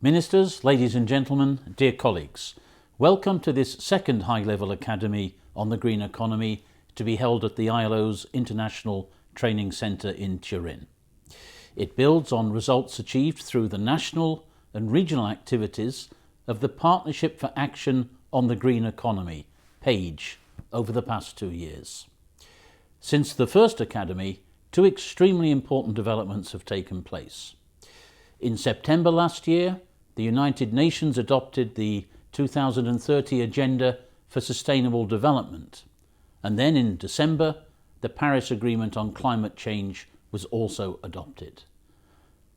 Ministers, ladies and gentlemen, dear colleagues, welcome to this second high-level academy on the green economy to be held at the ILO's International Training Centre in Turin. It builds on results achieved through the national and regional activities of the Partnership for Action on the Green Economy, PAGE, over the past 2 years. Since the first academy, two extremely important developments have taken place. In September last year, the United Nations adopted the 2030 Agenda for Sustainable Development, and then in December, the Paris Agreement on Climate Change was also adopted.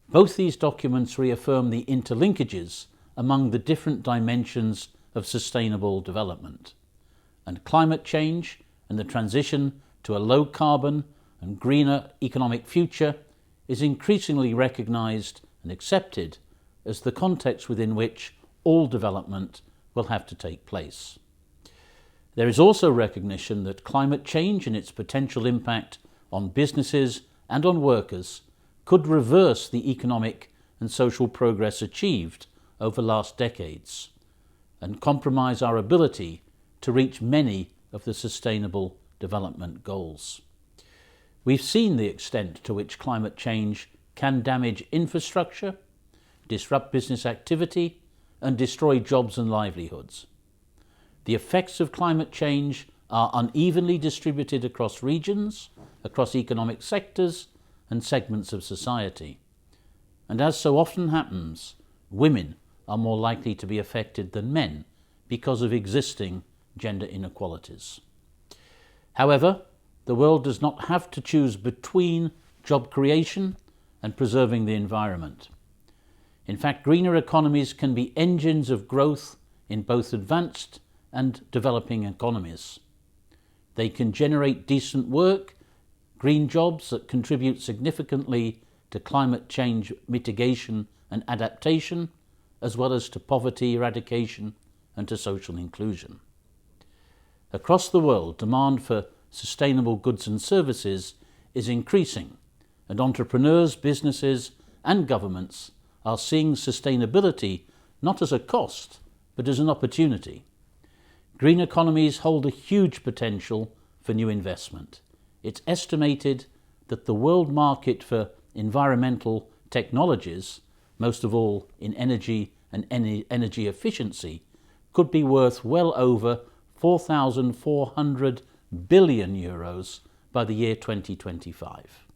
Both these documents reaffirm the interlinkages among the different dimensions of sustainable development, and climate change and the transition to a low-carbon and greener economic future is increasingly recognised and accepted as the context within which all development will have to take place. There is also recognition that climate change and its potential impact on businesses and on workers could reverse the economic and social progress achieved over last decades and compromise our ability to reach many of the sustainable development goals. We've seen the extent to which climate change can damage infrastructure, disrupt business activity, and destroy jobs and livelihoods. The effects of climate change are unevenly distributed across regions, across economic sectors, and segments of society. And as so often happens, women are more likely to be affected than men because of existing gender inequalities. However, the world does not have to choose between job creation and preserving the environment. In fact, greener economies can be engines of growth in both advanced and developing economies. They can generate decent work, green jobs that contribute significantly to climate change mitigation and adaptation, as well as to poverty eradication and to social inclusion. Across the world, demand for sustainable goods and services is increasing, and entrepreneurs, businesses, and governments are seeing sustainability not as a cost, but as an opportunity. Green economies hold a huge potential for new investment. It's estimated that the world market for environmental technologies, most of all in energy and energy efficiency, could be worth well over 4,400 billion euros by the year 2025.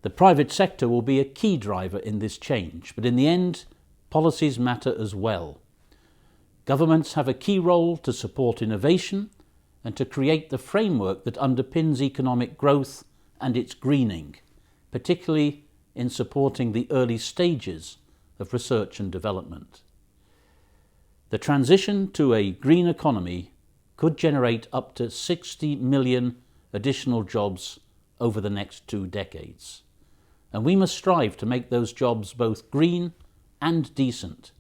The private sector will be a key driver in this change, but in the end, policies matter as well. Governments have a key role to support innovation and to create the framework that underpins economic growth and its greening, particularly in supporting the early stages of research and development. The transition to a green economy could generate up to 60 million additional jobs over the next 2 decades. And we must strive to make those jobs both green and decent,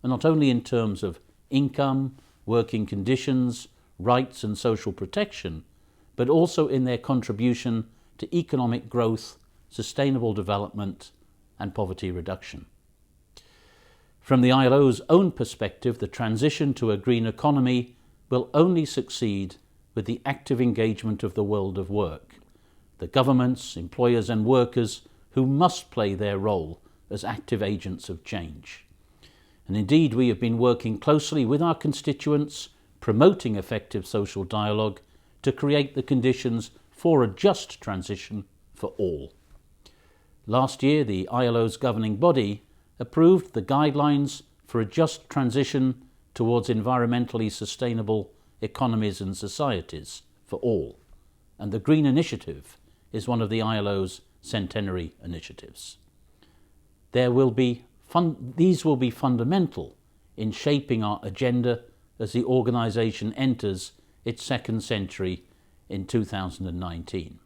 and not only in terms of income, working conditions, rights and social protection, but also in their contribution to economic growth, sustainable development and poverty reduction. From the ILO's own perspective, the transition to a green economy will only succeed with the active engagement of the world of work, the governments, employers and workers who must play their role as active agents of change. And indeed, we have been working closely with our constituents, promoting effective social dialogue to create the conditions for a just transition for all. Last year, the ILO's governing body approved the guidelines for a just transition towards environmentally sustainable economies and societies for all, and the Green Initiative is one of the ILO's centenary initiatives. These will be fundamental in shaping our agenda as the organisation enters its second century in 2019.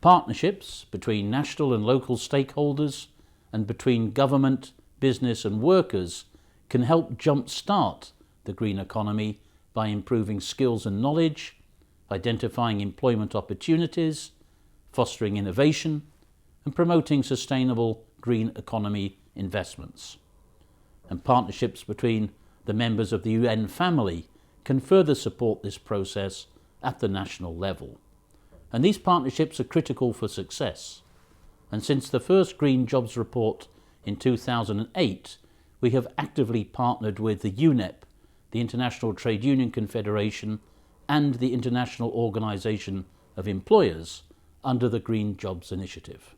Partnerships between national and local stakeholders and between government, business and workers can help jumpstart the green economy by improving skills and knowledge, identifying employment opportunities, fostering innovation, and promoting sustainable green economy investments. And partnerships between the members of the UN family can further support this process at the national level. And these partnerships are critical for success. And since the first Green Jobs Report in 2008, we have actively partnered with the UNEP, the International Trade Union Confederation, and the International Organization of Employers under the Green Jobs Initiative.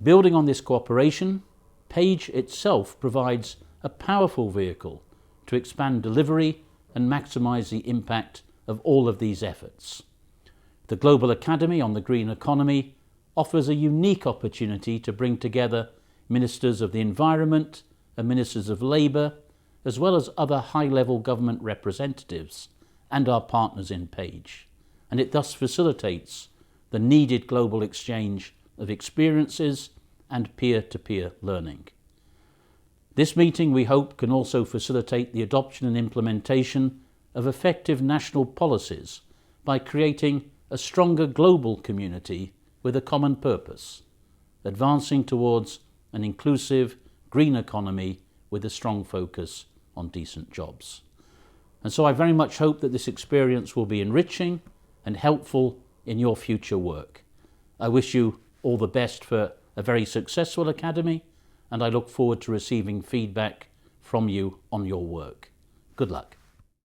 Building on this cooperation, PAGE itself provides a powerful vehicle to expand delivery and maximize the impact of all of these efforts. The Global Academy on the Green Economy offers a unique opportunity to bring together ministers of the environment and ministers of labour, as well as other high-level government representatives and our partners in PAGE, and it thus facilitates the needed global exchange of experiences and peer-to-peer learning. This meeting, we hope, can also facilitate the adoption and implementation of effective national policies by creating a stronger global community with a common purpose, advancing towards an inclusive green economy with a strong focus on decent jobs. And so I very much hope that this experience will be enriching and helpful in your future work. I wish you all the best for a very successful academy, and I look forward to receiving feedback from you on your work. Good luck.